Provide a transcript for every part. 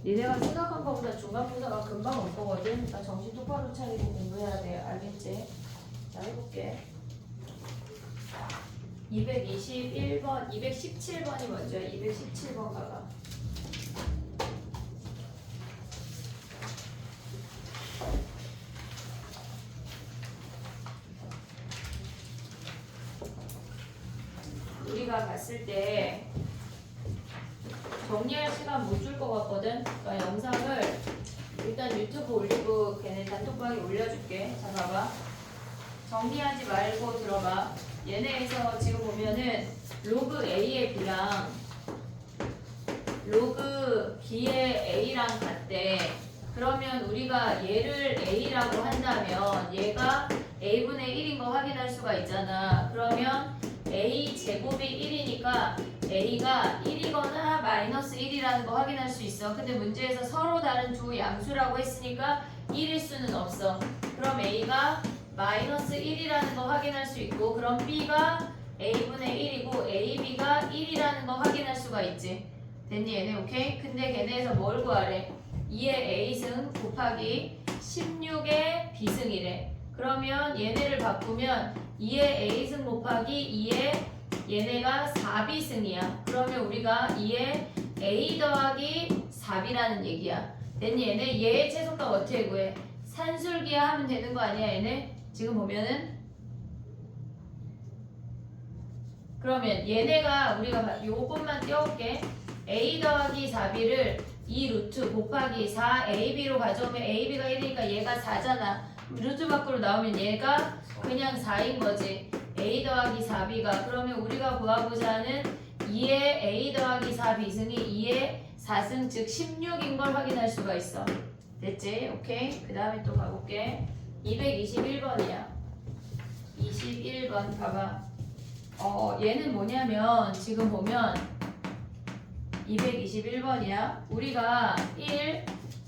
니네가 생각한 것보다 중간고사가 금방 올 거거든. 그러니까 정신 똑바로 차리고 공부해야 돼. 알겠지? 자, 해볼게. 221번, 217번이 먼저야. 217번 가봐. 우리가 봤을 때 정리할 시간 못 줄 것 같거든. 그러니까 영상을 일단 유튜브 올리고 걔네 단톡방에 올려줄게. 자, 봐봐. 정리하지 말고 들어봐. 얘네에서 지금 보면은 로그 A의 B랑 로그 B의 A랑 같대. 그러면 우리가 얘를 A라고 한다면 얘가 A분의 1인 거 확인할 수가 있잖아. 그러면 A 제곱이 1이니까 A가 1이거나 마이너스 1이라는 거 확인할 수 있어. 근데 문제에서 서로 다른 두 양수라고 했으니까 1일 수는 없어. 그럼 A가 마이너스 1이라는 거 확인할 수 있고, 그럼 B가 A분의 1이고 AB가 1이라는 거 확인할 수가 있지. 됐니 얘네? 오케이? 근데 걔네에서 뭘 구하래? 2의 A승 곱하기 16의 B승이래. 그러면 얘네를 바꾸면 2의 A승 곱하기 2의 얘네가 4B승이야. 그러면 우리가 2의 A 더하기 4B라는 얘기야. 됐니 얘네? 얘의 최소값 어떻게 구해? 산술기하 하면 되는 거 아니야 얘네? 지금 보면은 그러면 얘네가 우리가 요것만 떼올게. A 더하기 4B를 2 루트 곱하기 4AB로 가져오면 AB가 1이니까 얘가 4잖아. 루트 밖으로 나오면 얘가 그냥 4인 거지. A 더하기 4B가. 그러면 우리가 구하고자 하는 2의 A 더하기 4B승이 2의 4승 즉 16인 걸 확인할 수가 있어. 됐지? 오케이. 그 다음에 또 가볼게. 221번이야. 21번 봐봐. 얘는 뭐냐면 지금 보면 221번이야. 우리가 1,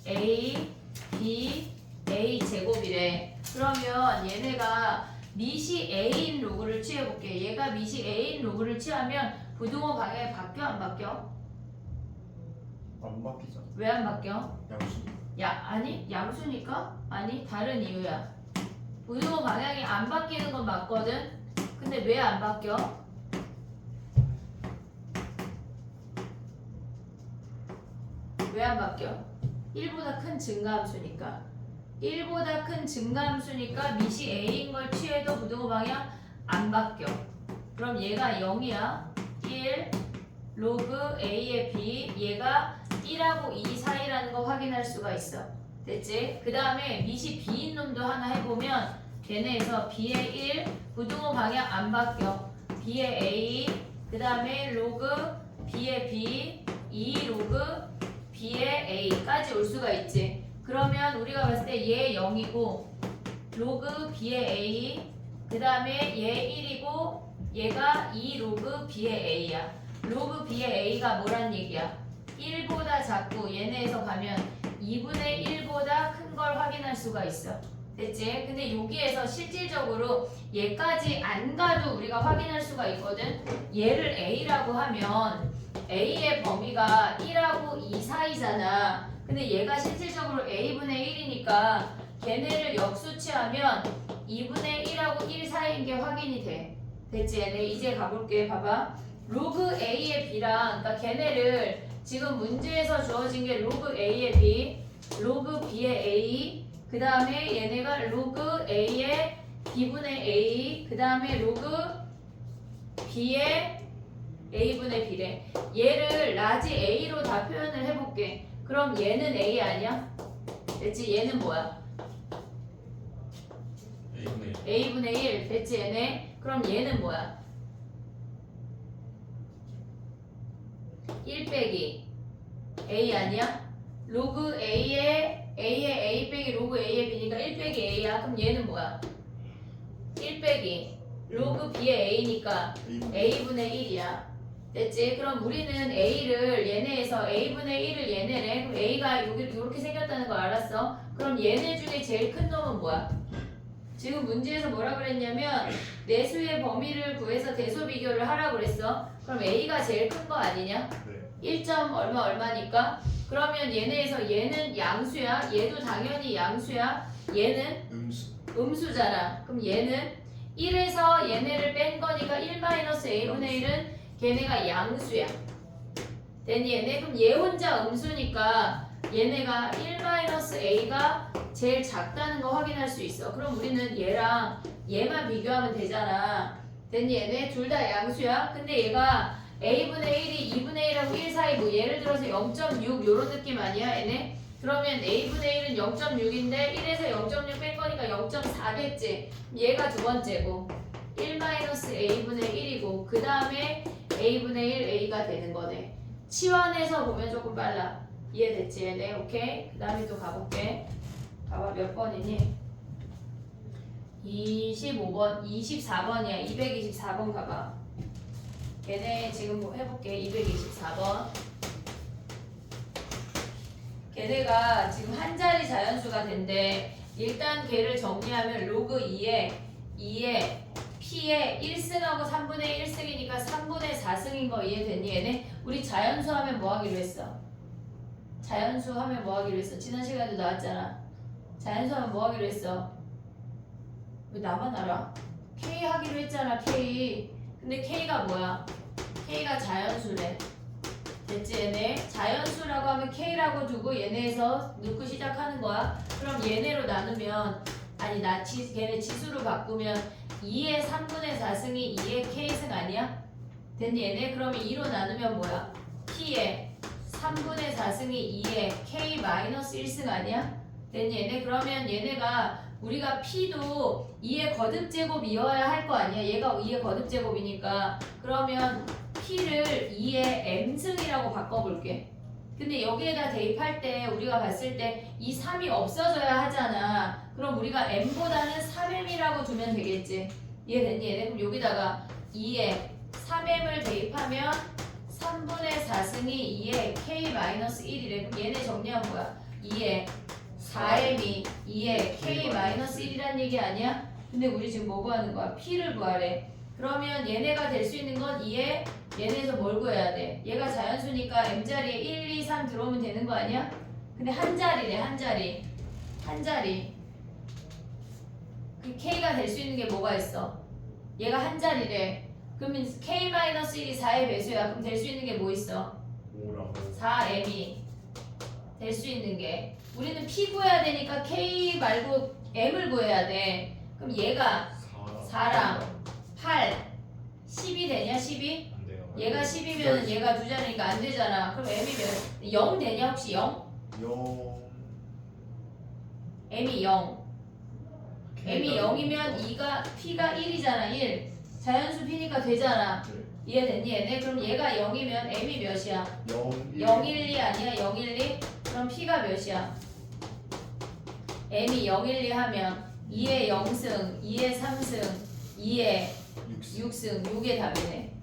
A, B, A 제곱이래. 그러면 얘네가 미시 A인 로그를 취해볼게. 얘가 미시 A인 로그를 취하면 부등호 방향이 바뀌어 안 바뀌어? 안 바뀌잖아. 왜 안 바뀌어? 양수. 아니 양수니까? 아니 다른 이유야. 부등호 방향이 안 바뀌는 건 맞거든? 근데 왜 안 바뀌어? 왜 안 바뀌어? 1보다 큰 증가함수니까. 1보다 큰 증가함수니까 미시 A인 걸 취해도 부등호 방향 안 바뀌어. 그럼 얘가 0이야. 1 로그 A의 B 얘가 1하고 2 사이라는 거 확인할 수가 있어. 됐지? 그 다음에 미시 B인 놈도 하나 해보면 걔네에서 B의 1 부등호 방향 안 바뀌어. B의 A 그 다음에 로그 B의 B 2 로그 B의 A까지 올 수가 있지. 그러면 우리가 봤을 때 얘 0이고 로그 B의 A 그 다음에 얘 1이고 얘가 2 로그 B의 A야. 로그 B의 A가 뭐란 얘기야? 1보다 작고 얘네에서 가면 2분의 1보다 큰 걸 확인할 수가 있어. 됐지? 근데 여기에서 실질적으로 얘까지 안 가도 우리가 확인할 수가 있거든. 얘를 A라고 하면 A의 범위가 1하고 2 사이잖아. 근데 얘가 실질적으로 A분의 1이니까 걔네를 역수치하면 2분의 1하고 1 사이인 게 확인이 돼. 됐지? 얘네 이제 가볼게. 봐봐. 로그 A의 B랑 그러니까 걔네를 지금 문제에서 주어진 게 로그 A의 B, 로그 B의 A, 그 다음에 얘네가 로그 A의 B분의 A, 그 다음에 로그 B의 A분의 B래. 얘를 라지 A로 다 표현을 해볼게. 그럼 얘는 A 아니야? 됐지? 얘는 뭐야? A분의 1. 됐지 얘네? 그럼 얘는 뭐야? 1 빼기 A 아니야? 로그 A의 A 빼기 로그 A의 B니까 1 빼기 A야. 그럼 얘는 뭐야? 1 빼기 로그 B의 A니까 A분의 1이야. 됐지? 그럼 우리는 A를 얘네에서 A분의 1을 얘네래. 그럼 A가 여기 이렇게 생겼다는 거 알았어? 그럼 얘네 중에 제일 큰 놈은 뭐야? 지금 문제에서 뭐라 그랬냐면 내수의 범위를 구해서 대소 비교를 하라고 그랬어. 그럼 A가 제일 큰 거 아니냐? 1점 얼마니까 그러면 얘네에서 얘는 양수야. 얘도 당연히 양수야. 얘는 음수잖아. 그럼 얘는 1에서 얘네를 뺀 거니까 1-a분의 1은 걔네가 양수야. 됐니 얘네? 그럼 얘 혼자 음수니까 얘네가 1-a가 제일 작다는 거 확인할 수 있어. 그럼 우리는 얘랑 얘만 비교하면 되잖아. 됐니 얘네? 둘 다 양수야. 근데 얘가 a분의 1이 2분의 1하고 1 사이 뭐 예를 들어서 0.6 요런 느낌 아니야 얘네? 그러면 a분의 1은 0.6인데 1에서 0.6 뺀 거니까 0.4겠지. 얘가 두 번째고 1-a분의 1이고 그 다음에 a분의 1 a가 되는 거네. 치환해서 보면 조금 빨라. 이해됐지 얘네? 오케이? 그 다음에 또 가볼게. 봐봐 몇 번이니? 25번, 24번이야. 224번 가봐. 걔네 지금 뭐 해볼게. 224번. 걔네가 지금 한 자리 자연수가 된대. 일단 걔를 정리하면 로그 2에 P에 1승하고 3분의 1승이니까 3분의 4승인 거 이해됐니 얘네? 우리 자연수 하면 뭐 하기로 했어? 자연수 하면 뭐 하기로 했어? 지난 시간에도 나왔잖아. 자연수 하면 뭐 하기로 했어? 왜 나만 알아? K 하기로 했잖아 K. 근데 K가 뭐야? K가 자연수래. 됐지 얘네? 자연수라고 하면 K라고 두고 얘네에서 넣고 시작하는 거야. 그럼 얘네로 나누면 아니 걔네 지수로 바꾸면 2의 3분의 4승이 2의 K승 아니야? 됐니 얘네? 그러면 2로 나누면 뭐야? P의 3분의 4승이 2의 K-1승 아니야? 됐니 얘네? 그러면 얘네가 우리가 P도 2의 거듭제곱이어야 할 거 아니야? 얘가 2의 거듭제곱이니까 그러면 P를 2의 M승이라고 바꿔볼게. 근데 여기에다 대입할 때 우리가 봤을 때 이 3이 없어져야 하잖아. 그럼 우리가 M보다는 3M이라고 두면 되겠지. 이해됐니 얘네? 그럼 여기다가 2에 3M을 대입하면 3분의 4승이 2의 K-1이래. 그럼 얘네 정리하면 뭐야? 2의 4M이 2의 K-1이란 얘기 아니야? 근데 우리 지금 뭐 구하는 거야? P를 구하래. 그러면 얘네가 될 수 있는 건 2에 얘네에서 뭘 구해야 돼? 얘가 자연수니까 M자리에 1, 2, 3 들어오면 되는 거 아니야? 근데 한 자리래 한 자리. 한 자리. 그 K가 될 수 있는 게 뭐가 있어? 얘가 한 자리래. 그러면 K-1이 4의 배수야. 그럼 될 수 있는 게 뭐 있어? 4M이 될 수 있는 게 우리는 P 구해야 되니까 K 말고 M을 구해야 돼. 그럼 얘가 4랑 8 10이 되냐 10이? 안 돼요. 얘가 10이면 얘가 두 자리니까 안 되잖아. 그럼 M이 몇? 0 되냐 혹시 0? 0 M이 0 M이 0이면 P가 1이잖아 1 자연수 P니까 되잖아. 이해됐니 얘네? 그럼 얘가 0이면 M이 몇이야? 012 아니야 012? 그럼 P가 몇이야? M이 012 하면 2의 0승 2의 3승 2의 6승 6의 답이네.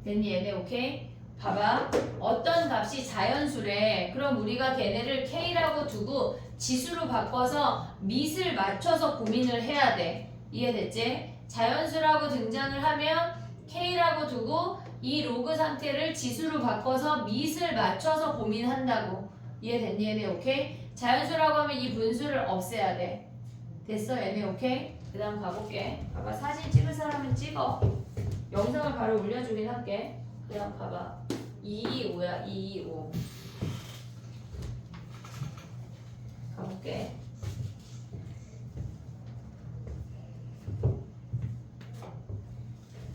됐니 얘네? 오케이? 봐봐. 어떤 값이 자연수래. 그럼 우리가 걔네를 K라고 두고 지수로 바꿔서 밑을 맞춰서 고민을 해야 돼. 이해됐지? 자연수라고 등장을 하면 K라고 두고 이 로그 상태를 지수로 바꿔서 밑을 맞춰서 고민한다고. 이해됐니 얘네? 오케이? 자연수라고 하면 이 분수를 없애야 돼. 됐어 얘네? 오케이? 그 다음 가볼게. 봐봐. 사진 찍을 사람은 찍어. 영상을 바로 올려주긴 할게. 그 다음 봐봐. 225야 225. 가볼게.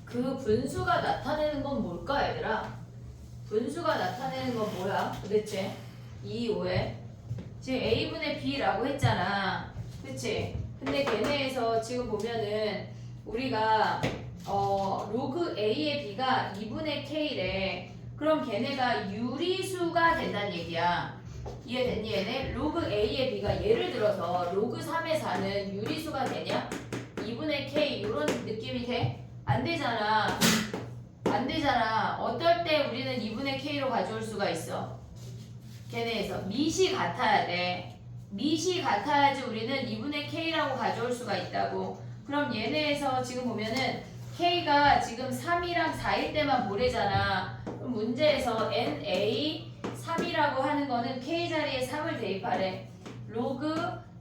그 분수가 나타내는 건 뭘까 얘들아? 분수가 나타내는 건 뭐야 도대체? 225에 지금 A분의 B라고 했잖아. 그치? 근데 걔네에서 지금 보면은 우리가 로그 A의 B가 2분의 K래. 그럼 걔네가 유리수가 된다는 얘기야. 이해됐니 얘네? 로그 A의 B가 예를 들어서 로그 3의 4는 유리수가 되냐? 2분의 K 이런 느낌이 돼? 안 되잖아. 안 되잖아. 어떨 때 우리는 2분의 K로 가져올 수가 있어? 걔네에서 밑이 같아야 돼. 밑이 같아야지 우리는 2분의 K라고 가져올 수가 있다고. 그럼 얘네에서 지금 보면은 K가 지금 3이랑 4일 때만 보래잖아. 그럼 문제에서 NA 3이라고 하는 거는 k 자리에 3을 대입하래. 로그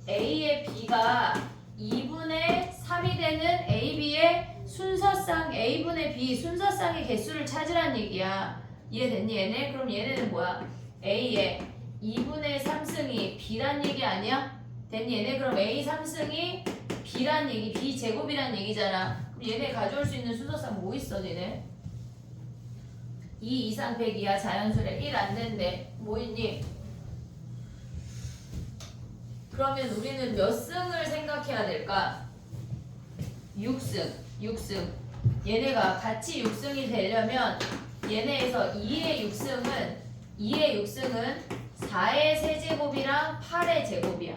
a의 b가 2분의 3이 되는 ab의 순서상 a분의 b 순서상의 개수를 찾으란 얘기야. 이해됐니 얘네? 그럼 얘네는 뭐야? a의 2분의 3승이 b란 얘기 아니야? 됐니 얘네? 그럼 a 3승이 b란 얘기, b 제곱이란 얘기잖아. 그럼 얘네 가져올 수 있는 순서상 뭐 있어 얘네? 2 이상 100 이하 자연수래. 1 안 된대. 뭐 있니? 그러면 우리는 몇 승을 생각해야 될까? 6승. 6승. 얘네가 같이 6승이 되려면 얘네에서 2의 6승은 4의 세제곱이랑 8의 제곱이야.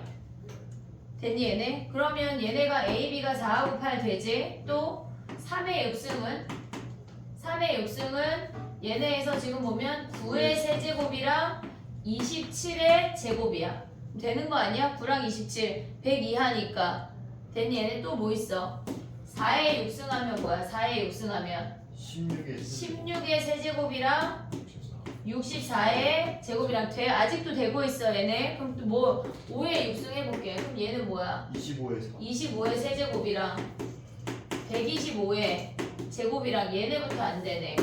됐니 얘네? 그러면 얘네가 A, B가 4하고 8 되지? 또 3의 6승은 얘네에서 지금 보면 9의 세제곱이랑 27의 제곱이야. 되는 거 아니야? 9랑 27, 100 이하니까. 됐니 얘네? 또 뭐 있어? 4의 6승하면 뭐야? 4의 6승하면 16의 세제곱이랑 64의 제곱이랑 돼? 아직도 되고 있어 얘네. 그럼 또 뭐 5의 6승 해볼게. 그럼 얘는 뭐야? 25의 세제곱이랑 125의 제곱이랑 얘네부터 안 되네.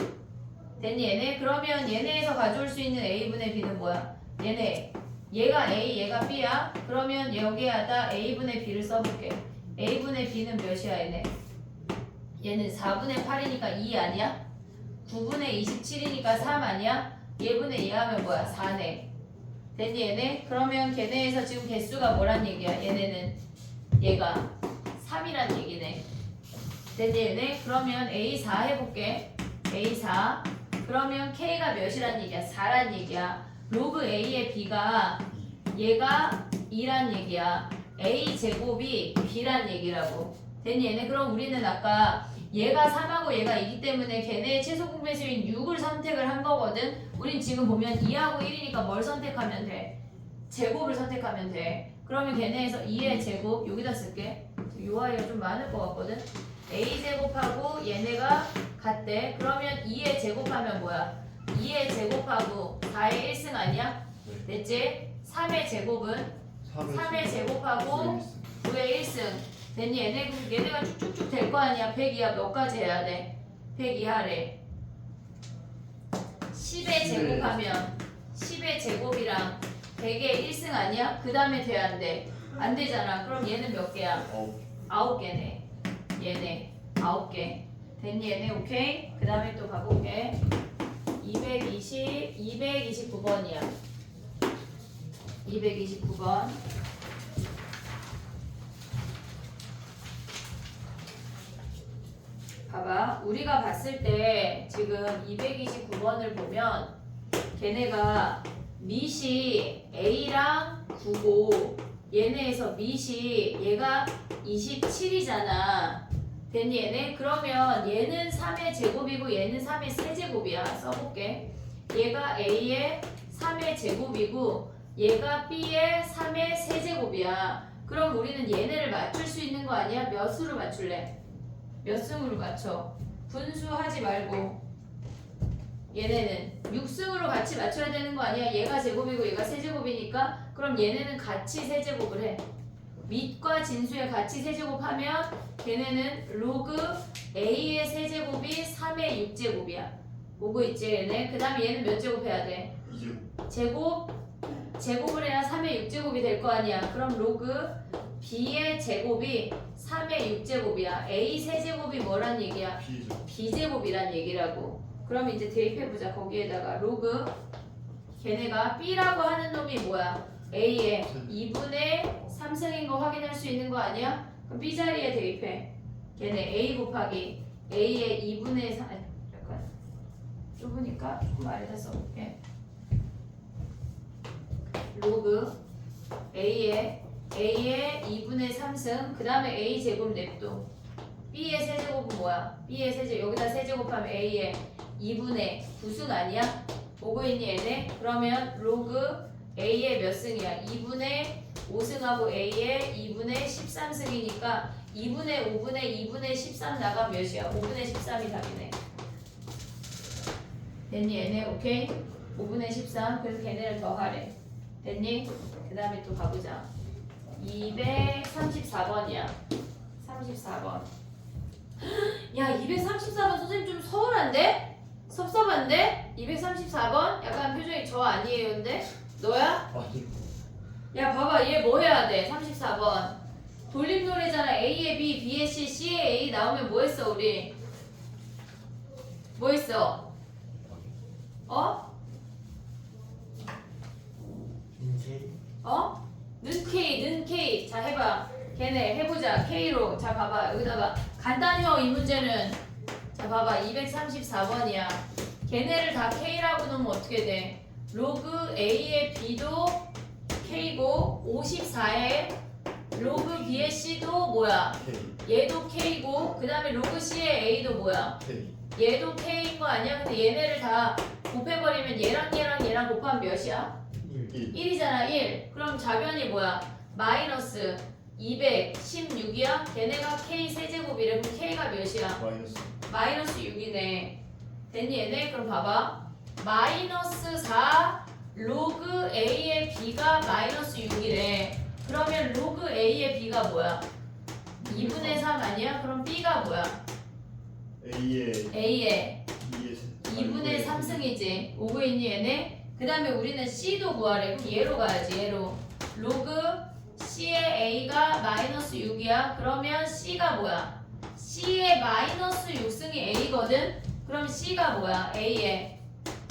됐니 얘네? 그러면 얘네에서 가져올 수 있는 a분의 b는 뭐야? 얘네. 얘가 a, 얘가 b야. 그러면 여기에다 a분의 b를 써볼게. a분의 b는 몇이야 얘네? 얘는 4분의 8이니까 2 아니야? 9분의 27이니까 3 아니야? 얘분의 2 하면 뭐야? 4네. 됐니 얘네? 그러면 걔네에서 지금 개수가 뭐란 얘기야? 얘네는 얘가 3이란 얘기네. 됐니 얘네? 그러면 A4 해볼게. A4 그러면 K가 몇이란 얘기야? 4란 얘기야. 로그 A의 B가 얘가 2란 얘기야. A 제곱이 B란 얘기라고. 됐니 얘네? 그럼 우리는 아까 얘가 3하고 얘가 2기 때문에 걔네의 최소 공배수인 6을 선택을 한 거거든. 우린 지금 보면 2하고 1이니까 뭘 선택하면 돼? 제곱을 선택하면 돼. 그러면 걔네에서 2의 제곱 여기다 쓸게. 요 아이가 좀 많을 것 같거든. A 제곱하고 얘네가 같대. 그러면 2의 제곱하면 뭐야? 2의 제곱하고 4의 1승 아니야? 됐지? 3의 제곱은 3의 제곱하고 9의 1승. 됐니? 얘네가 쭉쭉쭉 될 거 아니야? 100 이하 몇 가지 해야 돼? 100 이하래. 10의 제곱하면 10의 제곱이랑 100의 1승 아니야? 그 다음에 돼야 안 돼? 안 되잖아. 그럼 얘는 몇 개야? 9개네. 얘네 9개. 됐니? 얘네 오케이? 그 다음에 또 가볼게. 229번이야. 229번. 봐봐. 우리가 봤을 때 지금 229번을 보면 걔네가 밑이 A랑 9고 얘네에서 밑이 얘가 27이잖아. 됐니 얘네? 그러면 얘는 3의 제곱이고 얘는 3의 세제곱이야. 써볼게. 얘가 A의 3의 제곱이고 얘가 B의 3의 세제곱이야. 그럼 우리는 얘네를 맞출 수 있는 거 아니야? 몇 수로 맞출래? 몇 승으로 맞춰? 분수하지 말고 얘네는 6승으로 같이 맞춰야 되는 거 아니야? 얘가 제곱이고 얘가 세제곱이니까 그럼 얘네는 같이 세제곱을 해. 밑과 진수에 같이 세제곱하면 걔네는 로그 A의 세제곱이 3의 6제곱이야. 오고 있지 얘네? 그 다음에 얘는 몇 제곱해야 돼? 제곱을 해야 3의 6제곱이 될 거 아니야. 그럼 로그 B의 제곱이 3의 6제곱이야. A 세제곱이 뭐란 얘기야? B제곱이란 얘기라고. 그럼 이제 대입해보자. 거기에다가 로그 걔네가 B라고 하는 놈이 뭐야? A의 2분의 3승인 거 확인할 수 있는 거 아니야? 그럼 B 자리에 대입해. 걔네 A 곱하기 A의 2분의 3 약간 좁으니까 조금 아래다 써볼게. 로그 A의 2분의 3승 그 다음에 A 제곱 냅둬. B의 세제곱은 뭐야? B의 세제곱 여기다 세제곱하면 A의 2분의 9승 아니야? 오고 있니 얘네? 그러면 로그 A의 몇 승이야? 2분의 5승하고 A의 2분의 13승이니까 2분의 5분의 2분의 13 나가면 몇이야? 5분의 13이 답이네. 됐니 얘네? 오케이? 5분의 13. 그래서 걔네를 더하래. 됐니? 그 다음에 또 가보자. 234번이야. 34번. 야, 234번 선생님 좀 서운한데? 섭섭한데? 234번? 약간 표정이 저 아니에요, 근데? 너야? 아니 야, 봐봐. 얘 뭐 해야 돼? 34번. 돌림노래잖아. A에 B, B에 C, C에 A 나오면 뭐 했어, 우리? 뭐 했어? 어? 인지 어? 는 K. 자, 해봐. 걔네 해보자. K로. 자, 봐봐. 여기다가 간단해요, 이 문제는. 자, 봐봐. 234번이야. 걔네를 다 K라고 놓으면 어떻게 돼? 로그 A의 B도 K고 54에 로그 B의 C도 뭐야? K 얘도 K고 그 다음에 로그 C의 A도 뭐야? K 얘도 K인 거 아니야? 근데 얘네를 다 곱해버리면 얘랑 곱하면 몇이야? 1 1이잖아 1. 그럼 좌변이 뭐야? 마이너스 216이야? 걔네가 K 세제곱이래. 그럼 K가 몇이야? 마이너스 마이너스 6이네. 됐니 얘네? 그럼 봐봐. 마이너스 4 로그 A의 B가 마이너스 6이래. 그러면 로그 A의 B가 뭐야? 2분의 3 아니야? 그럼 B가 뭐야? A의 A의 2의 2분의 3승이지. 오고 있니 얘네? 그 다음에 우리는 C도 구하래. 그럼 얘로 가야지 얘로. 로그 C의 A가 마이너스 6이야. 그러면 C가 뭐야? C의 마이너스 6승이 A거든? 그럼 C가 뭐야? A의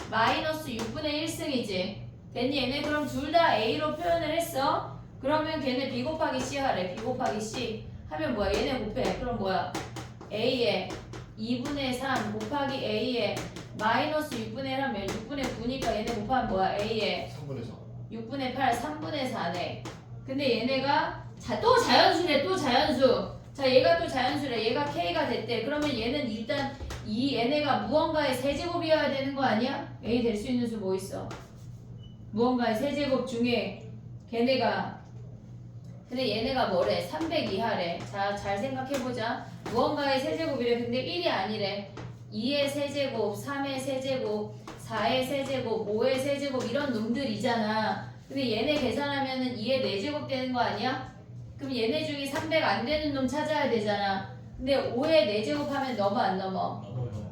마이너스 6분의 1승이지. 됐니 얘네? 그럼 둘 다 A로 표현을 했어. 그러면 걔네 B 곱하기 C 하래. B 곱하기 C 하면 뭐야? 얘네 곱해. 그럼 뭐야? A의 2분의 3 곱하기 A의 마이너스 6분의 1 하면 6분의 9니까 얘네 곱하면 뭐야? A의 3분의 4 6분의 8 3분의 4네. 근데 얘네가 또 자연수래. 또 자연수. 자, 얘가 또 자연수래. 얘가 K가 됐대. 그러면 얘는 일단 얘네가 무언가의 세제곱이어야 되는 거 아니야? A 될 수 있는 수 뭐 있어? 무언가의 세제곱 중에 걔네가 근데 얘네가 뭐래? 300 이하래. 자, 잘 생각해보자. 무언가의 세제곱이래. 근데 1이 아니래. 2의 세제곱, 3의 세제곱, 4의 세제곱, 5의 세제곱 이런 놈들이잖아. 근데 얘네 계산하면은 2의 4제곱 되는 거 아니야? 그럼 얘네 중에 300 안 되는 놈 찾아야 되잖아. 근데 5의 4제곱 하면 넘어 안 넘어?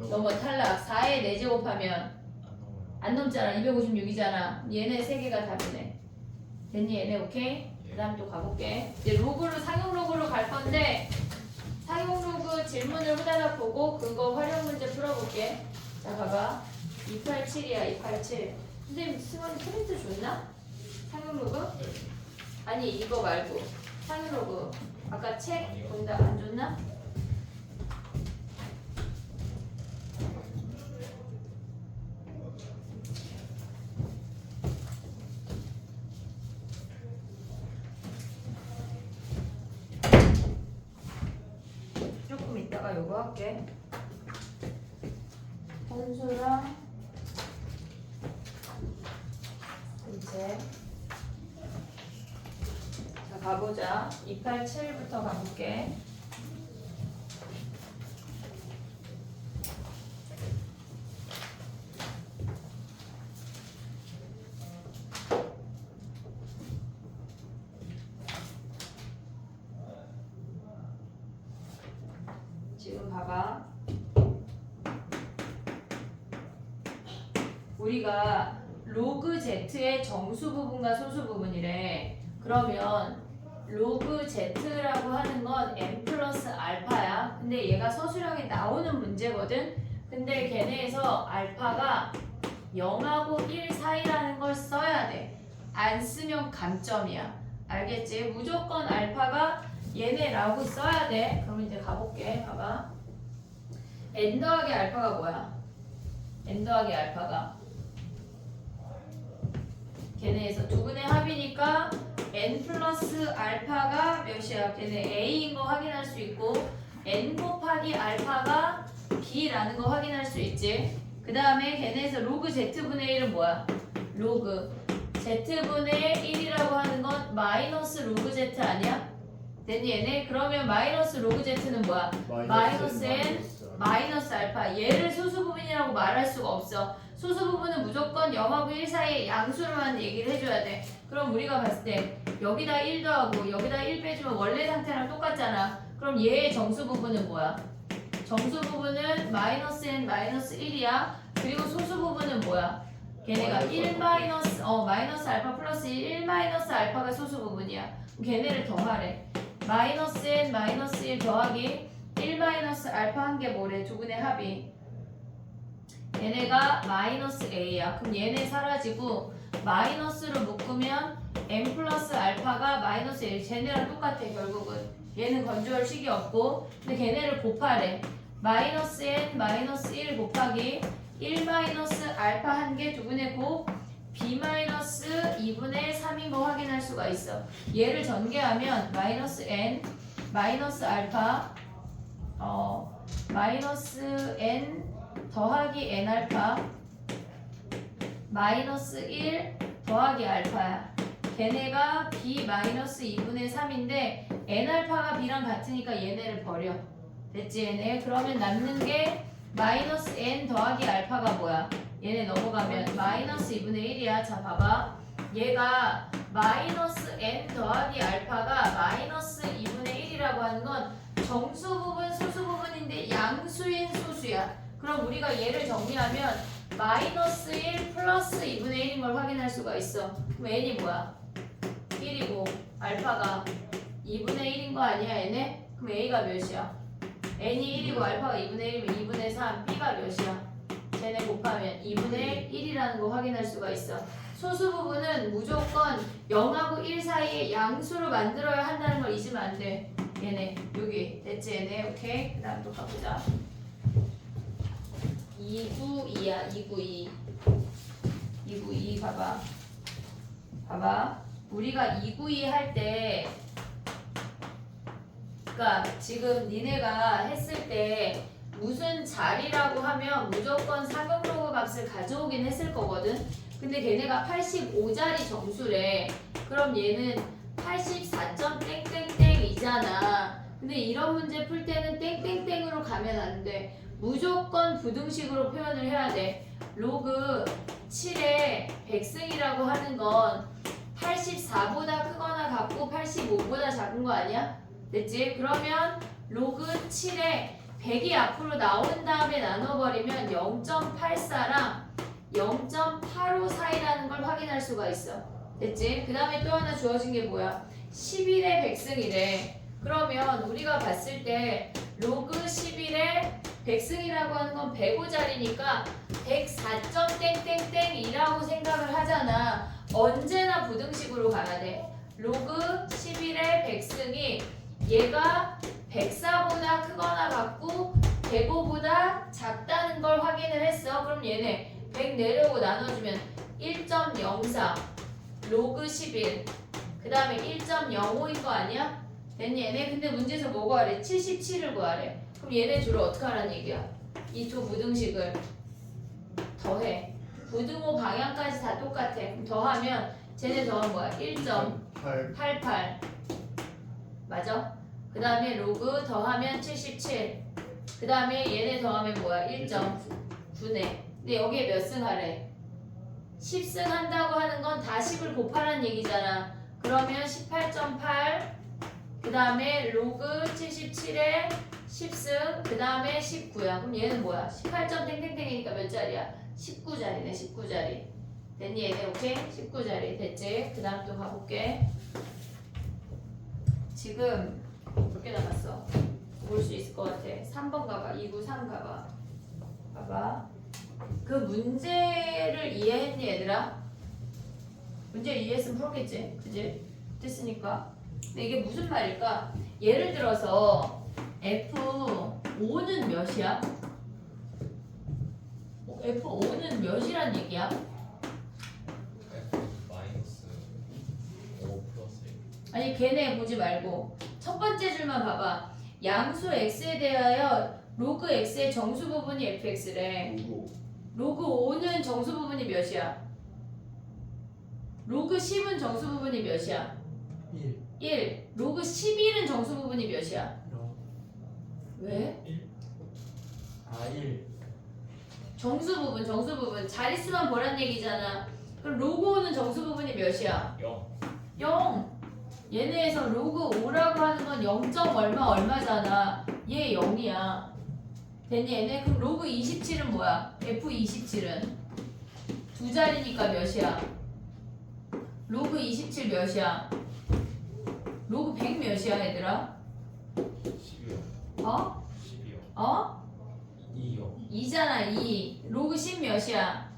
넘어 탈락. 4의 4제곱 하면 안 넘잖아. 256이잖아. 얘네 3개가 답이네. 됐니 얘네 오케이? 그 다음 또 가볼게. 이제 상용 로그로 갈 건데 상용 로그 질문을 후다닥 보고 그거 활용 문제 풀어볼게. 자 봐봐. 287이야 287. 선생님 승원이 프린트 줬나? 상용 로그? 아니 이거 말고 상용 로그. 아까 책 본다 안 줬나? 조금 이따가 요거 할게. 현수랑 이제 자 가보자. 287부터 가볼게. 지금 봐봐. 우리가 로그 Z의 정수 부분과 소수 부분이래. 그러면 로그 Z라고 하는 건 M 플러스 알파야. 근데 얘가 서술형에 나오는 문제거든. 근데 걔네에서 알파가 0하고 1 사이라는 걸 써야 돼. 안 쓰면 감점이야. 알겠지? 무조건 알파가 얘네라고 써야 돼. 그럼 이제 가볼게. 봐봐. n 더하기 알파가 뭐야? n 더하기 알파가 걔네에서 두 분의 합이니까 n 플러스 알파가 몇이야? 걔네 a인 거 확인할 수 있고 n 곱하기 알파가 b라는 거 확인할 수 있지. 그 다음에 걔네에서 로그 z분의 1은 뭐야? 로그 z분의 1이라고 하는 건 마이너스 로그 z 아니야? 됐니 얘네? 그러면 마이너스 로그 z는 뭐야? 마이너스 n 마이너스 알파. 얘를 소수 부분이라고 말할 수가 없어. 소수 부분은 무조건 0하고 1 사이의 양수로만 얘기를 해줘야 돼. 그럼 우리가 봤을 때 여기다 1 더하고 여기다 1 빼주면 원래 상태랑 똑같잖아. 그럼 얘의 정수 부분은 뭐야? 정수 부분은 마이너스 n 마이너스 1이야. 그리고 소수 부분은 뭐야? 걔네가 1 마이너스 마이너스 알파 플러스 1 마이너스 알파가 소수 부분이야. 걔네를 더하래. 마이너스 n 마이너스 1 더하기 1 마이너스 알파 한 게 뭐래? 두 분의 합이 얘네가 마이너스 a야. 그럼 얘네 사라지고 마이너스로 묶으면 n 플러스 알파가 마이너스 1. 쟤네랑 똑같아 결국은. 얘는 건조할 식이 없고 근데 걔네를 곱하래. 마이너스 n 마이너스 1 곱하기 1 마이너스 알파 한 개 두 분의 곱 b 마이너스 2분의 3인 거 확인할 수가 있어. 얘를 전개하면 마이너스 n 마이너스 알파 마이너스 n 더하기 n 알파 마이너스 1 더하기 알파야. 걔네가 b 마이너스 2분의 3인데 n 알파가 b랑 같으니까 얘네를 버려. 됐지 얘네? 그러면 남는 게 마이너스 n 더하기 알파가 뭐야? 얘네 넘어가면 마이너스 2분의 1이야. 자 봐봐. 얘가 마이너스 n 더하기 알파가 마이너스 2분의 1이라고 하는 건 정수 부분, 소수 부분인데 양수인 소수야. 그럼 우리가 얘를 정리하면 마이너스 1 플러스 2분의 1인 걸 확인할 수가 있어. 그럼 n이 뭐야? 1이고 알파가 2분의 1인 거 아니야 얘네? 그럼 a가 몇이야? n이 1이고 알파가 2분의 1이면 2분의 3, b가 몇이야? 쟤네 곱하면 2분의 1이라는 거 확인할 수가 있어. 소수 부분은 무조건 0하고 1 사이에 양수로 만들어야 한다는 걸 잊으면 안 돼. 얘네 여기 됐지 얘네? 오케이. 그 다음 또 가보자. 292야 292 292 봐봐. 봐봐. 우리가 292 할 때 그러니까 지금 니네가 했을 때 무슨 자리라고 하면 무조건 사각로그 값을 가져오긴 했을 거거든. 근데 걔네가 85자리 정수래. 그럼 얘는 84점 땡땡땡이잖아. 근데 이런 문제 풀 때는 땡땡땡으로 가면 안 돼. 무조건 부등식으로 표현을 해야 돼. 로그 7의 백승이라고 하는 건 84보다 크거나 같고 85보다 작은 거 아니야? 됐지? 그러면 로그 7에 100이 앞으로 나온 다음에 나눠버리면 0.84랑 0.85 사이라는 걸 확인할 수가 있어. 됐지? 그 다음에 또 하나 주어진 게 뭐야? 11의 백승이래. 그러면 우리가 봤을 때 로그 11의 백승이라고 하는 건 105자리니까 104.땡땡땡이라고 생각을 하잖아. 언제나 부등식으로 가야 돼. 로그 11의 백승이 얘가 104보다 크거나 같고 105보다 작다는 걸 확인을 했어. 그럼 얘네 100 내려오고 나눠주면 1.04 로그 11 그 다음에 1.05인 거 아니야? 됐니 얘네? 근데 문제에서 뭐 구하래? 77을 구하래. 그럼 얘네 주로 어떻게 하라는 얘기야? 이 두 부등식을 더해. 부등호 방향까지 다 똑같아. 그럼 더하면 쟤네 더한 거야? 1.88 맞아? 그 다음에 로그 더하면 77 그 다음에 얘네 더하면 뭐야? 1.9네. 근데 여기에 몇 승 하래? 10승 한다고 하는 건 다 10을 곱하라는 얘기잖아. 그러면 18.8 그 다음에 로그 77에 10승 그 다음에 19야. 그럼 얘는 뭐야? 18점 땡땡땡이니까 몇 자리야? 19자리네 19자리. 됐니 얘네? 오케이? 19자리 됐지? 그 다음 또 가볼게. 지금 몇 개 남았어? 볼 수 있을 것 같아. 3번 가봐. 293 가봐. 봐봐. 그 문제를 이해했니 얘들아? 문제 이해했으면 풀었겠지? 그지? 됐으니까. 근데 이게 무슨 말일까? 예를 들어서 F5는 몇이야? F5는 몇이란 얘기야? 마이너스 5 플러스 1. 아니 걔네 보지 말고 첫 번째 줄만 봐봐. 양수 x에 대하여 로그 x의 정수 부분이 fx래. 로그 5는 정수 부분이 몇이야? 로그 10은 정수 부분이 몇이야? 1 1. 로그 11은 정수 부분이 몇이야? 0 왜? 1 아 1 정수 부분 자릿수만 보란 얘기잖아. 그럼 로그 5는 정수 부분이 몇이야? 0. 0. 얘네에서 로그 5라고 하는 건 0. 얼마잖아. 얘 0이야. 됐니 얘네? 그럼 로그 27은 뭐야? F27은 두 자리니까 몇이야? 로그 27 몇이야? 로그 100 몇이야 얘들아? 12요. 어? 12요. 어? 2요. 2잖아 2. 로그 10 몇이야?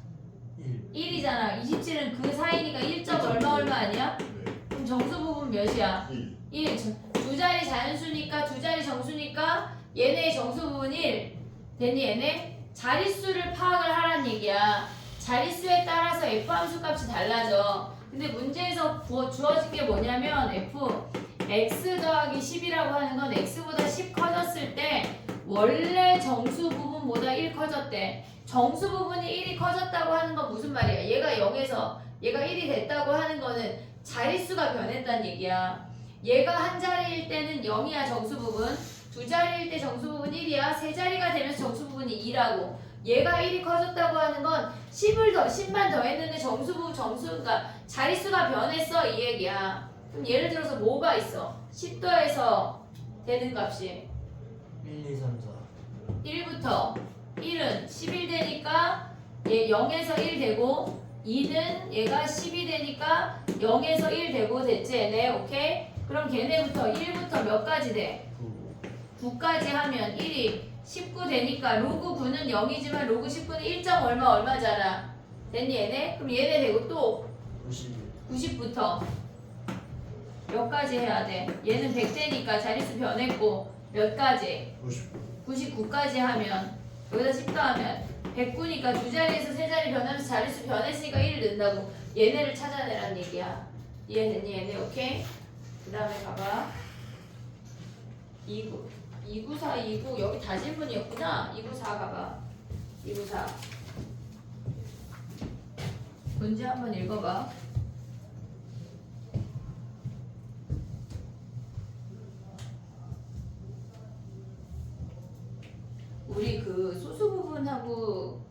1 1이잖아. 27은 그 사이니까 1. 얼마 아니야? 네 그럼 정수 부분 몇이야? 1 1. 두 자리 자연수니까 두 자리 정수니까 얘네의 정수 부분 1. 됐니 얘네? 자릿수를 파악을 하란 얘기야. 자릿수에 따라서 F 함수 값이 달라져. 근데 문제에서 주어진 게 뭐냐면 F x 더하기 10이라고 하는 건 x보다 10 커졌을 때 원래 정수 부분보다 1 커졌대. 정수 부분이 1이 커졌다고 하는 건 무슨 말이야? 얘가 0에서 얘가 1이 됐다고 하는 거는 자릿수가 변했다는 얘기야. 얘가 한 자리일 때는 0이야 정수 부분. 두 자리일 때 정수 부분 1이야. 세 자리가 되면서 정수 부분이 2라고. 얘가 1이 커졌다고 하는 건 10만 더 했는데 그러니까 자릿수가 변했어 이 얘기야. 그럼 예를 들어서 뭐가 있어? 10도에서 되는 값이 1 2 3 4 1부터 1은 11 되니까 얘 0에서 1 되고 2는 얘가 10이 되니까 0에서 1 되고 됐지 얘네 오케이? 그럼 걔네부터 1부터 몇 가지 돼? 9까지 하면 1이 19 되니까 로그 9는 0이지만 로그 19는 1. 얼마잖아. 됐니 얘네? 그럼 얘네 되고 또 91 90부터 몇 가지 해야 돼? 얘는 100 되니까 자릿수 변했고 몇 가지? 99 99까지 하면 여기다 10 더하면 109니까 두 자리에서 세 자리 변하면서 자릿수 변했으니까 1을 넣는다고. 얘네를 찾아내란 얘기야. 이해됐니 얘네? 오케이? 그 다음에 가봐. 294 29 여기 다 질문이었구나. 294 가봐. 294 문제 한번 읽어봐. 우리 그 소수 부분하고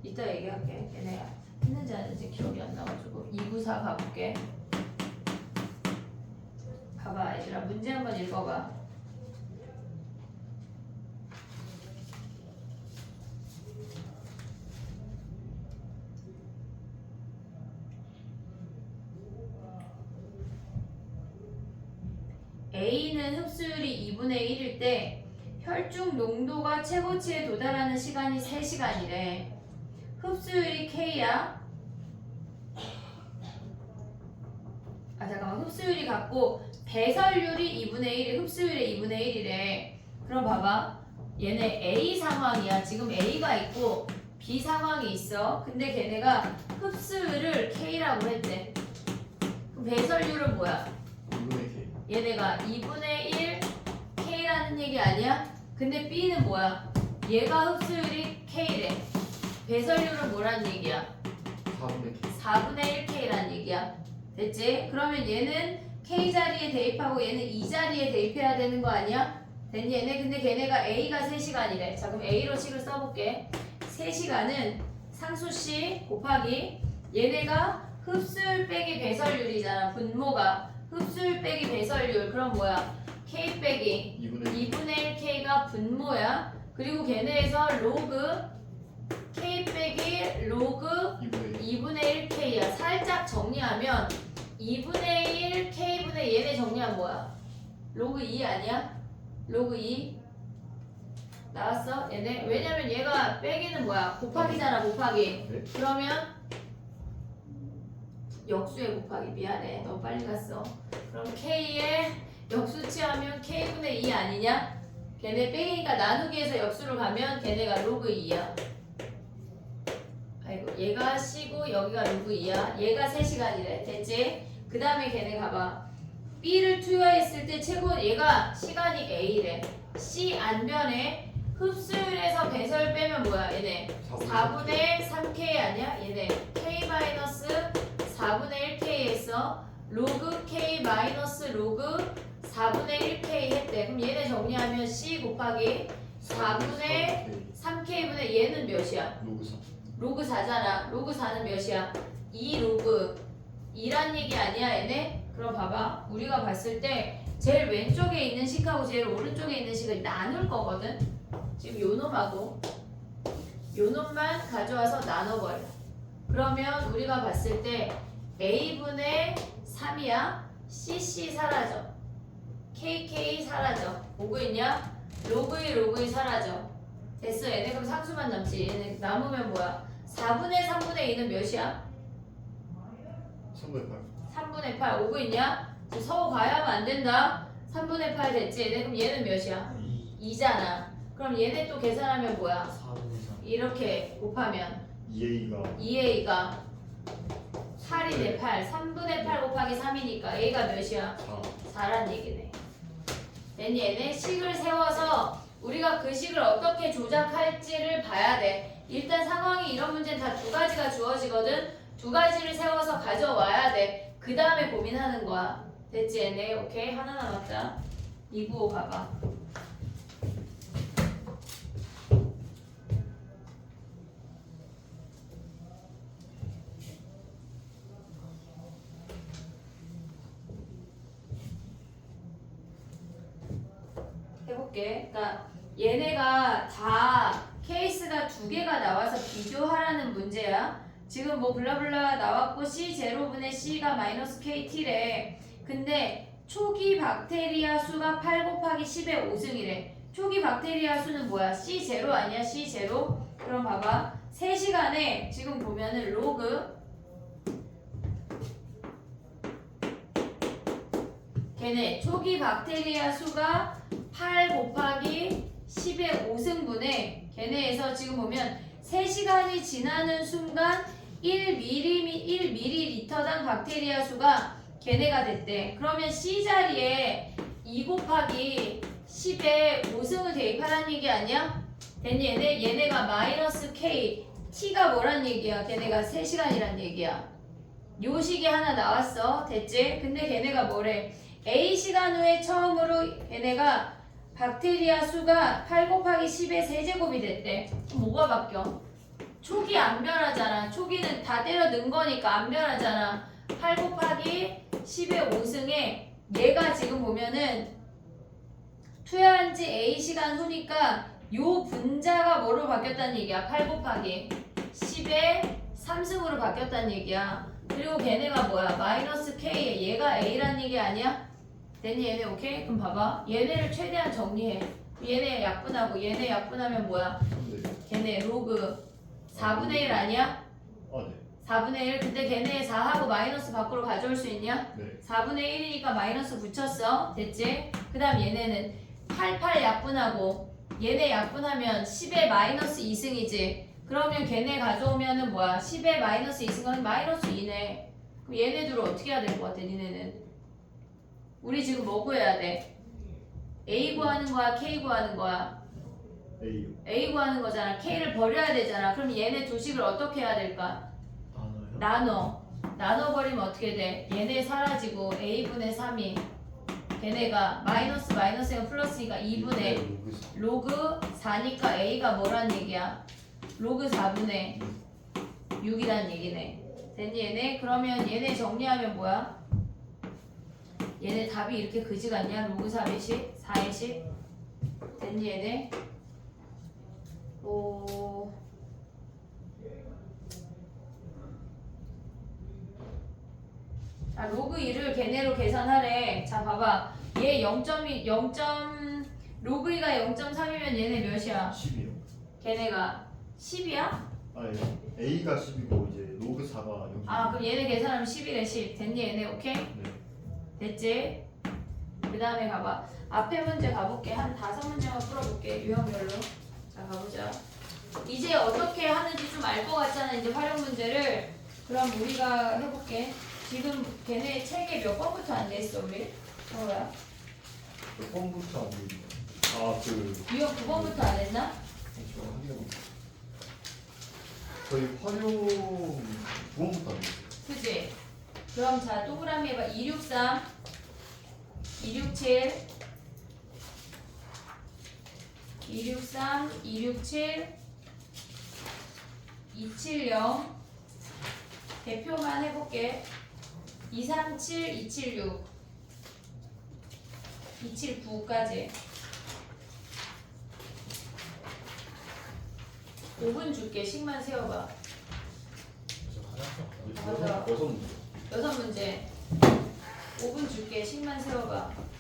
이따 얘기할게. 걔네 했는지 안 했는지 기억이 안 나가지고 294 가볼게. 봐봐 얘들아 문제 한번 읽어봐. A는 흡수율이 2분의 1일 때 혈중 농도가 최고치에 도달하는 시간이 3시간이래. 흡수율이 K야. 잠깐만. 흡수율이 같고 배설률이 2분의 1이 흡수율의 2분의 1이래. 그럼 봐봐. 얘네 A 상황이야. 지금 A가 있고 B 상황이 있어. 근데 걔네가 흡수율을 K라고 했대. 그럼 배설률은 뭐야? 2분의 K 얘네가 2분의 1 K라는 얘기 아니야? 근데 B는 뭐야? 얘가 흡수율이 K래. 배설률은 뭐란 얘기야? 4분의 K 4분의 1 K라는 얘기야. 됐지? 그러면 얘는 K 자리에 대입하고 얘는 E 자리에 대입해야 되는 거 아니야? 됐니 얘네? 근데 걔네가 A가 3시간이래. 자 그럼 A로 식을 써볼게. 3시간은 상수식 곱하기 얘네가 흡수율 빼기 배설률이잖아. 분모가 흡수율 빼기 배설률. 그럼 뭐야? K 빼기 2분의 1 K가 분모야. 그리고 걔네에서 로그 K 빼기 로그 2분의 1 K야. 살짝 정리하면 2분의 1 K분의 얘네 정리하면 뭐야? 로그 2 아니야? 로그 2 나왔어? 얘네? 왜냐면 얘가 빼기는 뭐야? 곱하기잖아 곱하기. 네. 그러면 역수의 곱하기. 미안해 너무 빨리 갔어. 그럼 K에 역수 취하면 K분의 2 아니냐? 걔네 빼기니까 나누기에서 역수를 가면 걔네가 로그 2야. 아이고 얘가 C고 여기가 로그 2야. 얘가 3시간이래. 됐지? 그 다음에 걔네 가봐. B를 투여했을 때 최고 얘가 시간이 A래. C 안 변해. 흡수율에서 배설 빼면 뭐야 얘네? 4분의 3K 아니야? 얘네 K 마이너스 4분의 1K 했어. 로그 K 마이너스 로그 4분의 1K 했대. 그럼 얘네 정리하면 C 곱하기 4분의 3K분의 얘는 몇이야? 로그 4. 로그 4잖아. 로그 4는 몇이야? 2 로그 2란 얘기 아니야 얘네? 그럼 봐봐. 우리가 봤을 때 제일 왼쪽에 있는 식하고 제일 오른쪽에 있는 식을 나눌 거거든. 지금 요 놈하고 요 놈만 가져와서 나눠버려. 그러면 우리가 봤을 때 A분의 3이야. CC 사라져. KK 사라져. 보고 있냐? 로그 2 로그 2 사라져. 됐어. 얘네 그럼 상수만 남지. 얘네 남으면 뭐야? 4분의 3분의 2는 몇이야? 3분의 8. 3분의 8 오고 있냐? 지금 서우 가야하면 안 된다. 3분의 8 됐지? 얘네 그럼 얘는 몇이야? 2잖아. 그럼 얘네 또 계산하면 뭐야? 4분의 3. 이렇게 곱하면 2A가 2A가 8이네 8. 3분의 8 곱하기 3이니까 A가 몇이야? 4. 4란 얘기네. 됐니? 얘네 식을 세워서 우리가 그 식을 어떻게 조작할지를 봐야 돼. 일단 상황이 이런 문제는 다 두 가지가 주어지거든. 두 가지를 세워서 가져와야 돼. 그 다음에 고민하는 거야. 됐지 얘네? 오케이 하나 남았다. 295 봐봐. 해볼게. 그러니까 얘네가 다 케이스가 두 개가 나와서 비교하라는 문제야. 지금 뭐 블라블라 나왔고 C0분의 C가 마이너스 KT래. 근데 초기 박테리아 수가 8 곱하기 10의 5승이래. 초기 박테리아 수는 뭐야? C0 아니야? C0? 그럼 봐봐. 3시간에 지금 보면은 로그 걔네 초기 박테리아 수가 8 곱하기 10의 5승분에 걔네에서 지금 보면 3시간이 지나는 순간 1ml당 박테리아 수가 걔네가 됐대. 그러면 C 자리에 2 곱하기 10의 5승을 대입하라는 얘기 아니야? 됐니? 얘네가 마이너스 K T가 뭐란 얘기야? 걔네가 3시간이란 얘기야. 요 식이 하나 나왔어. 됐지? 근데 걔네가 뭐래? A시간 후에 처음으로 걔네가 박테리아 수가 8 곱하기 10의 세제곱이 됐대. 그럼 뭐가 바뀌어? 초기 안 변하잖아. 초기는 다 때려 넣은 거니까 안 변하잖아. 8 곱하기 10의 5승에 얘가 지금 보면은 투여한 지 A시간 후니까 요 분자가 뭐로 바뀌었다는 얘기야? 8 곱하기 10의 3승으로 바뀌었다는 얘기야. 그리고 걔네가 뭐야? 마이너스 K 얘가 A란 얘기 아니야? 됐니? 얘네 오케이? 그럼 봐봐. 얘네를 최대한 정리해. 얘네 약분하고 얘네 약분하면 뭐야? 3대 걔네 로그 4분의 1 아니야? 네. 4분의 1. 근데 걔네 4하고 마이너스 밖으로 가져올 수 있냐? 네. 4분의 1이니까 마이너스 붙였어. 됐지? 그 다음 얘네는 88 약분하고 얘네 약분하면 10의 마이너스 2승이지. 그러면 걔네 가져오면은 뭐야? 10의 마이너스 2승은 마이너스 2네. 그럼 얘네들을 어떻게 해야 될 것 같아? 니네는? 우리 지금 뭐 구해야 돼? A 구하는 거야? K 구하는 거야? A요. A 구하는 거잖아. K를 버려야 되잖아. 그럼 얘네 두 식을 어떻게 해야 될까? 나눠요? 나눠버리면 어떻게 돼? 얘네 사라지고 A분의 3이 걔네가 마이너스가 플러스니까 2분의 로그 4니까 A가 뭐란 얘기야? 로그 4분의 6이란 얘기네. 됐니 얘네? 그러면 얘네 정리하면 뭐야? 얘네 답이 이렇게 그지 같냐? 로그 3의 식? 4의 식? 됐니 얘네? 자, 로그 2를 걔네로 계산하래. 자, 봐봐. 얘 0.2, 0. 로그 2가 0.3이면 얘네 몇이야? 10이요. 걔네가 10이야? 아니 A가 10이고 이제 로그 4가 0. 아, 그럼 얘네 계산하면 10이래, 10. 됐니, 얘네? 오케이? 네. 됐지? 그 다음에 가봐. 앞에 문제 가볼게. 한 5문제만 풀어볼게. 유형별로. 자, 가보자. 이제 어떻게 하는지 좀 알 것 같잖아. 이제 활용 문제를. 그럼 우리가 해볼게. 지금 걔네 책에 몇 번부터 안 냈어, 우리? 뭐야? 몇 번부터 안 돼요? 아그 유형 9번부터 안 했나? 잠시만 확인해 볼게요. 저희 활용 9번부터 안 됐어요. 그치? 그럼 자, 동그라미 해봐. 263, 267, 263, 267, 270 대표만 해볼게. 237, 276, 279까지 5분 줄게. 식만 세워봐. 맞아. 여섯 문제. 6문제 5분 줄게. 식만 세워봐.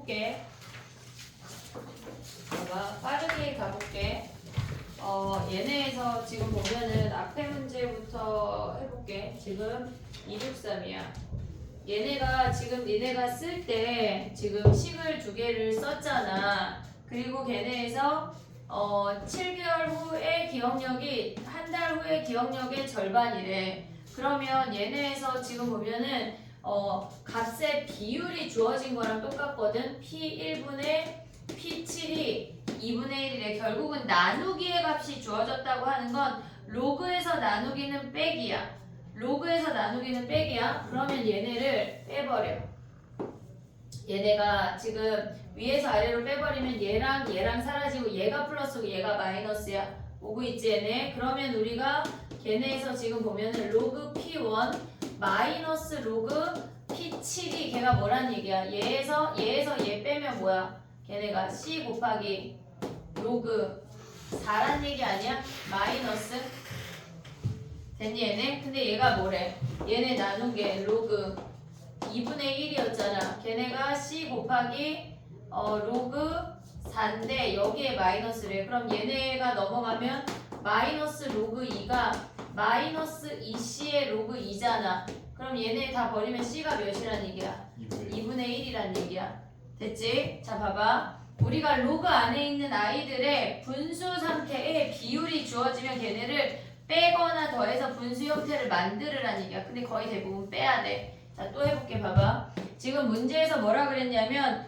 해볼게. 봐봐, 빠르게 가볼게. 얘네에서 지금 보면은 앞에 문제부터 해볼게. 지금 263이야. 얘네가 지금 니네가 쓸 때 지금 식을 2개를 썼잖아. 그리고 걔네에서 7개월 후에 기억력이 한 달 후에 기억력의 절반이래. 그러면 얘네에서 지금 보면은 값의 비율이 주어진 거랑 똑같거든. P1분의 P7이 2분의 1이래. 결국은 나누기의 값이 주어졌다고 하는 건 로그에서 나누기는 빼기야. 로그에서 나누기는 빼기야. 그러면 얘네를 빼버려. 얘네가 지금 위에서 아래로 빼버리면 얘랑 사라지고 얘가 플러스고 얘가 마이너스야. 오고 있지 얘네. 그러면 우리가 걔네에서 지금 보면은 로그 P1 마이너스 로그 P7이 걔가 뭐란 얘기야. 얘에서 얘 빼면 뭐야. 걔네가 C 곱하기 로그 4란 얘기 아니야? 마이너스 됐니 얘네? 근데 얘가 뭐래? 얘네 나눈 게 로그 2분의 1이었잖아. 걔네가 C 곱하기 로그 4인데 여기에 마이너스래. 그럼 얘네가 넘어가면 마이너스 로그 2가 마이너스 2C의 로그 2잖아. 그럼 얘네 다 버리면 C가 몇이란 얘기야? 2분의 1이란 얘기야. 됐지? 자 봐봐. 우리가 로그 안에 있는 아이들의 분수 상태에 비율이 주어지면 걔네를 빼거나 더해서 분수 형태를 만들으란 얘기야. 근데 거의 대부분 빼야 돼. 자, 또 해볼게. 봐봐. 지금 문제에서 뭐라 그랬냐면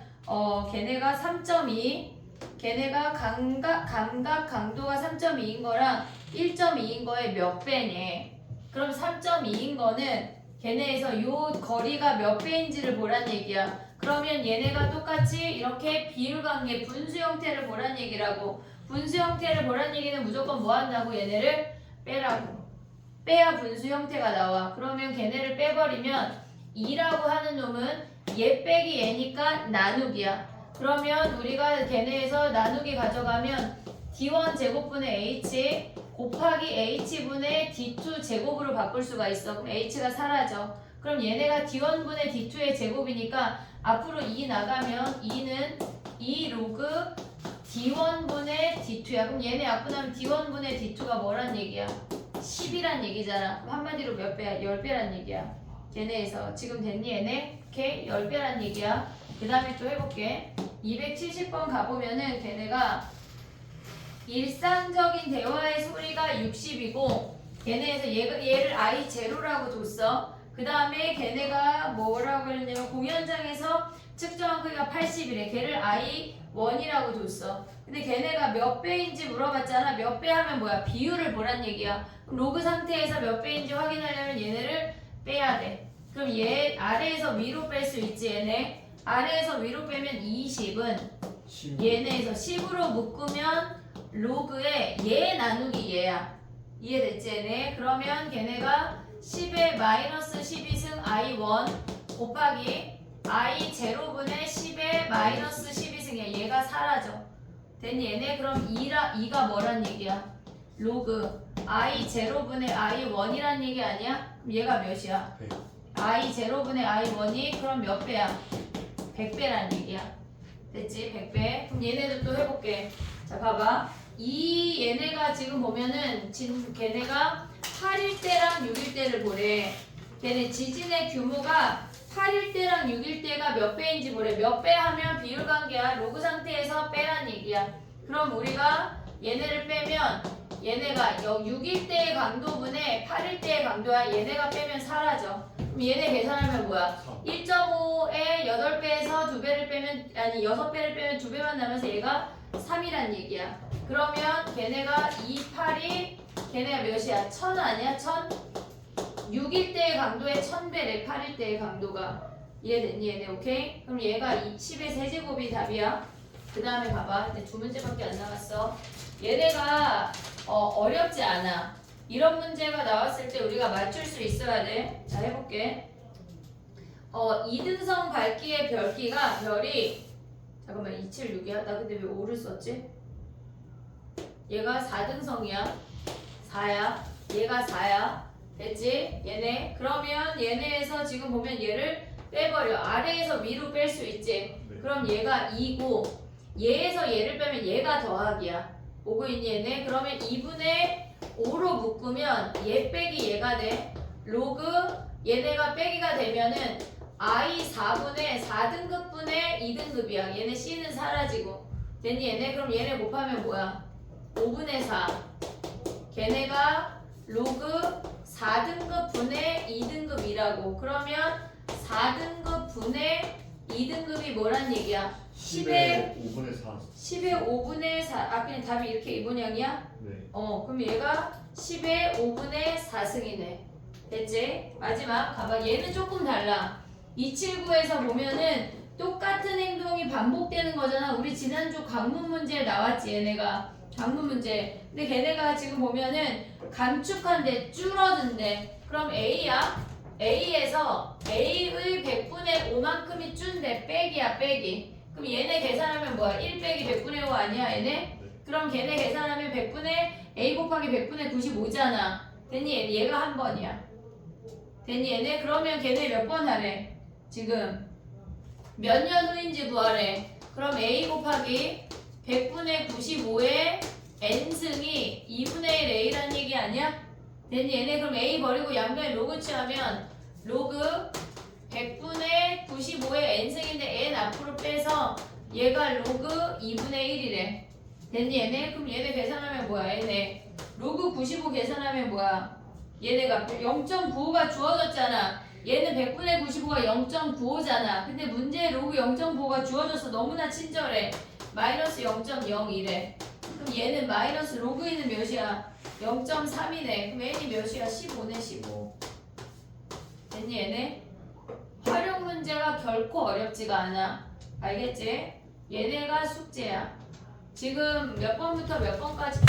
걔네가 3.2 걔네가 감각 강도가 3.2인 거랑 1.2인 거에 몇 배네. 그럼 3.2인 거는 걔네에서 요 거리가 몇 배인지를 보란 얘기야. 그러면 얘네가 똑같이 이렇게 비율관계 분수 형태를 보란 얘기라고. 분수 형태를 보란 얘기는 무조건 뭐 한다고? 얘네를 빼라고. 빼야 분수 형태가 나와. 그러면 걔네를 빼버리면 2라고 하는 놈은 얘 빼기 얘니까 나누기야. 그러면 우리가 걔네에서 나누기 가져가면 D1 제곱분의 H 곱하기 H분의 D2 제곱으로 바꿀 수가 있어. 그럼 H가 사라져. 그럼 얘네가 D1분의 D2의 제곱이니까 앞으로 2 나가면 2는 2 로그 D1분의 D2야. 그럼 얘네 앞으로 나면 D1분의 D2가 뭐란 얘기야? 10이란 얘기잖아. 그럼 한마디로 몇 배야? 10배란 얘기야. 걔네에서 지금 됐니 얘네? 오케이? 10배란 얘기야. 그 다음에 또 해볼게. 270번 가보면은 걔네가 일상적인 대화의 소리가 60이고 걔네에서 얘를 I0라고 뒀어. 그 다음에 걔네가 뭐라고 그랬냐면 공연장에서 측정한 크기가 80이래. 걔를 I1이라고 뒀어. 근데 걔네가 몇 배인지 물어봤잖아. 몇 배 하면 뭐야? 비율을 보란 얘기야. 그럼 로그 상태에서 몇 배인지 확인하려면 얘네를 빼야 돼. 그럼 얘 아래에서 위로 뺄 수 있지 얘네. 아래에서 위로 빼면 20은 얘네에서 10으로 묶으면 로그에 얘 나누기 얘야. 이해됐지 얘네? 그러면 걔네가 10의 마이너스 12승 I1 곱하기 I0분의 10의 마이너스 12승이야. 얘가 사라져. 됐니 얘네? 그럼 2가 뭐란 얘기야? 로그 I0분의 I1이란 얘기 아니야? 그럼 얘가 몇이야? 100. I0분의 I1이 그럼 몇 배야? 100배란 얘기야. 됐지? 100배. 그럼 얘네들 또 해볼게. 자 봐봐. 이 얘네가 지금 보면은 걔네가 8일 때랑 6일 때를 보래. 걔네 지진의 규모가 8일 때랑 6일 때가 몇 배인지 보래. 몇 배 하면 비율 관계야. 로그 상태에서 빼란 얘기야. 그럼 우리가 얘네를 빼면 얘네가 6일 때의 강도분의 8일 때의 강도야. 얘네가 빼면 사라져. 그럼 얘네 계산하면 뭐야? 1.5에 8배에서 2배를 빼면 아니 6배를 빼면 2배만 남아서 얘가 3이란 얘기야. 그러면 걔네가 28이 걔네가 몇이야? 1000 아니야? 1000? 6일 때의 강도의 1000배래. 8일 때의 강도가. 이해됐니 얘네? 오케이? 그럼 얘가 10의 세제곱이 답이야. 그 다음에 봐봐. 이제 두 문제밖에 안 남았어. 얘네가 어렵지 않아. 이런 문제가 나왔을 때 우리가 맞출 수 있어야 돼. 자 해볼게. 이등성 밝기의 별기가 별이 잠깐만 276이야? 나 근데 왜 5를 썼지? 얘가 4등성이야. 4야. 얘가 4야. 됐지? 얘네. 그러면 얘네에서 지금 보면 얘를 빼버려. 아래에서 위로 뺄 수 있지? 네. 네. 그럼 얘가 2고 얘에서 얘를 빼면 얘가 더하기야. 오고 있니 얘네? 그러면 2분의 5로 묶으면 얘 빼기 얘가 돼. 로그 얘네가 빼기가 되면은 I 4분의 4등급분의 2등급이야. 얘네 C는 사라지고. 됐니 얘네? 그럼 얘네 곱하면 뭐야? 5분의 4. 걔네가 로그 4등급 분의 2등급이라고. 그러면 4등급 분의 2등급이 뭐란 얘기야? 10의 5분의 4. 10의 5분의 4. 아 그냥 답이 이렇게 이 모양이야? 네. 그럼 얘가 10의 5분의 4승이네. 됐지? 마지막 가봐. 얘는 조금 달라. 279에서 보면은 똑같은 행동이 반복되는 거잖아. 우리 지난주 강문 문제에 나왔지 얘네가. 강문 문제. 근데 걔네가 지금 보면은 감축한데 줄어든대. 그럼 A야. A에서 A의 100분의 5만큼이 준대. 빼기야 빼기. 그럼 얘네 계산하면 뭐야? 1 빼기 100분의 5 아니야 얘네? 네. 그럼 걔네 계산하면 100분의 A 곱하기 100분의 95잖아. 됐니? 얘가 한 번이야. 됐니 얘네? 그러면 걔네 몇 번 하래? 지금 몇 년 후인지 구하래. 그럼 A 곱하기 100분의 95의 n승이 2분의 1 A란 얘기 아니야? 됐니 얘네? 그럼 A 버리고 양변에 로그 취하면 로그 100분의 95의 n승인데 n 앞으로 빼서 얘가 로그 2분의 1이래. 됐니 얘네? 그럼 얘네 계산하면 뭐야 얘네? 로그 95 계산하면 뭐야? 얘네가 0.95가 주어졌잖아. 얘는 100분의 95가 0.95잖아. 근데 문제에 로그 0.95가 주어져서 너무나 친절해. 마이너스 0.01래. 그럼 얘는 마이너스 로그 있는 몇이야? 0.3이네. 그럼 n이 몇이야? 15네 15. 됐니 얘네? 활용 문제가 결코 어렵지가 않아. 알겠지? 얘네가 숙제야. 지금 몇 번부터 몇 번까지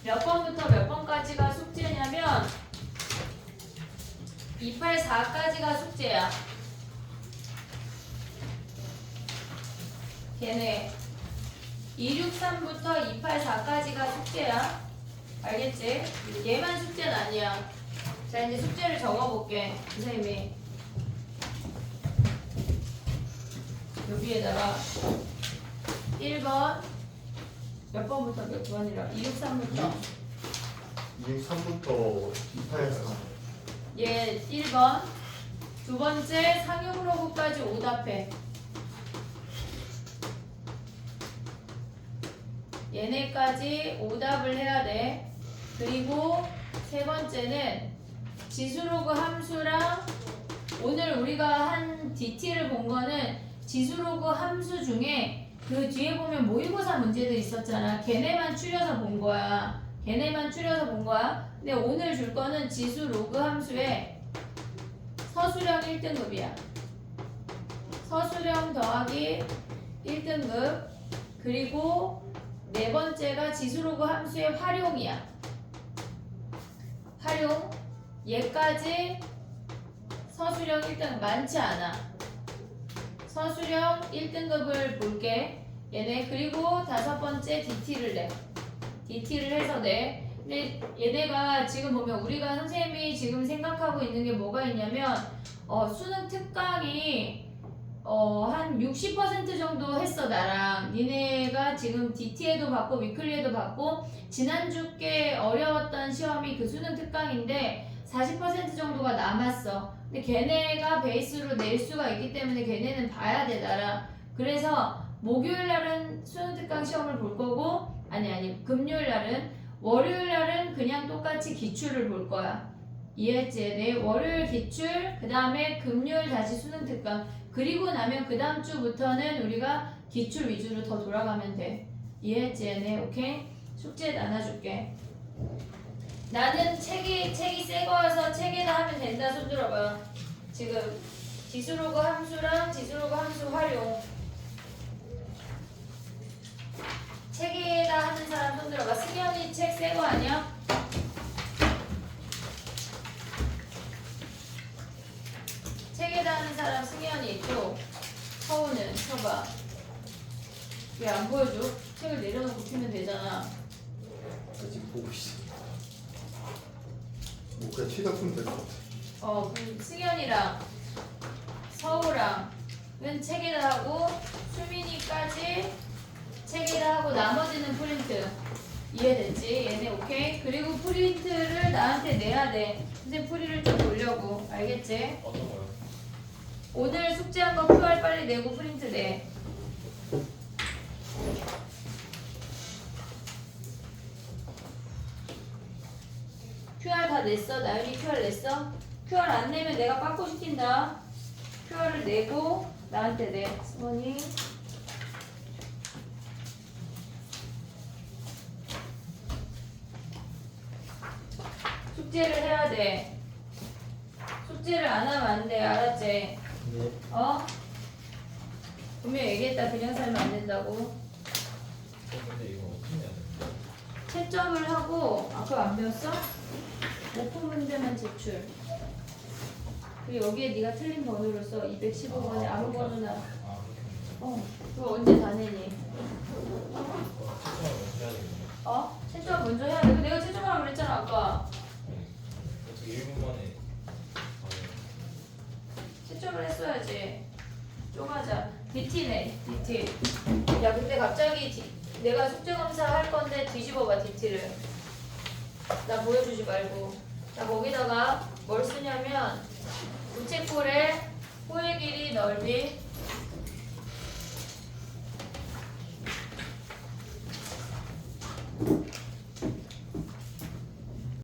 몇 번부터 몇 번까지가 숙제냐면 284까지가 숙제야. 걔네 263부터 284까지가 숙제야. 알겠지? 얘만 숙제는 아니야. 자 이제 숙제를 적어볼게. 선생님이 여기에다가 1번 몇 번부터 몇 번이라? 263부터 203부터 284. 얘 1번 두 번째 상용 로그까지 오답해. 얘네까지 오답을 해야 돼. 그리고 세 번째는 지수로그 함수랑 오늘 우리가 한 DT를 본 거는 지수로그 함수 중에 그 뒤에 보면 모의고사 문제들 있었잖아. 걔네만 추려서 본 거야. 걔네만 추려서 본 거야. 근데 오늘 줄 거는 지수 로그 함수에 서술형 1등급이야. 서술형 더하기 1등급. 그리고 네 번째가 지수 로그 함수의 활용이야. 활용. 얘까지 서술형 1등급 많지 않아. 서술형 1등급을 볼게. 얘네 그리고 다섯 번째 DT를 내. DT를 해서 내. 근데 얘네가 지금 보면 우리가 선생님이 지금 생각하고 있는 게 뭐가 있냐면 수능 특강이 한 60% 정도 했어 나랑. 니네가 지금 DT에도 받고 위클리에도 받고 지난주께 어려웠던 시험이 그 수능 특강인데 40% 정도가 남았어. 근데 걔네가 베이스로 낼 수가 있기 때문에 걔네는 봐야 돼 나랑. 그래서 목요일 날은 수능 특강 시험을 볼 거고 아니 금요일 날은 월요일 날은 그냥 똑같이 기출을 볼 거야. 이해했지? 네, 월요일 기출 그 다음에 금요일 다시 수능 특강 그리고 나면 그 다음 주부터는 우리가 기출 위주로 더 돌아가면 돼. 이해했지? 네, 오케이? 숙제 나눠줄게. 나는 책이 새 거여서 책에다 하면 된다. 손 들어봐. 지금 지수로그 함수랑 지수로그 함수 활용 책에다 하는 사람 손 들어봐. 승현이 책 새 거 아니야? 책에다 하는 사람 승현이 있고 서우는 쳐봐. 왜 안 보여줘? 책을 내려놓고 피면 되잖아. 지금 보고 있어. 뭐 그냥 치다 쓰면 될 것 같아. 그럼 승현이랑 서우랑 은 책에다 하고 수민이까지 책에다 하고 나머지는 프린트. 이해됐지? 얘네 오케이? 그리고 프린트를 나한테 내야 돼. 선생님 프리를 좀 보려고. 알겠지? 어떤 거요? 오늘 숙제한 거 QR 빨리 내고 프린트 내. QR 다 냈어? 나연이 QR 냈어? QR 안 내면 내가 빠꾸 시킨다. QR을 내고 나한테 내. 승원이. 숙제를 해야 돼. 숙제를 안 하면 안 돼. 알았지? 네. 어? 분명히 얘기했다. 그냥 살면 안 된다고. 근데 이거 어떻게 해야 돼? 채점을 하고 아까 안 배웠어? 오픈 문제만 제출. 그리고 여기에 네가 틀린 번호를 써. 215번에 아무 번호나. 아 그렇게 그거 언제 다 내니? 채점을 먼저 해야 되겠네. 채점 먼저 해야 돼. 내가 채점하라고 그랬잖아 아까. 어떻게 1분 만에 채점을 했어야지. 쪼가자. DT네. DT. 야 근데 갑자기 내가 숙제 검사 할 건데 뒤집어봐 DT를. 나 보여주지 말고. 자 거기다가 뭘 쓰냐면 우체꼴의 호의 길이 넓이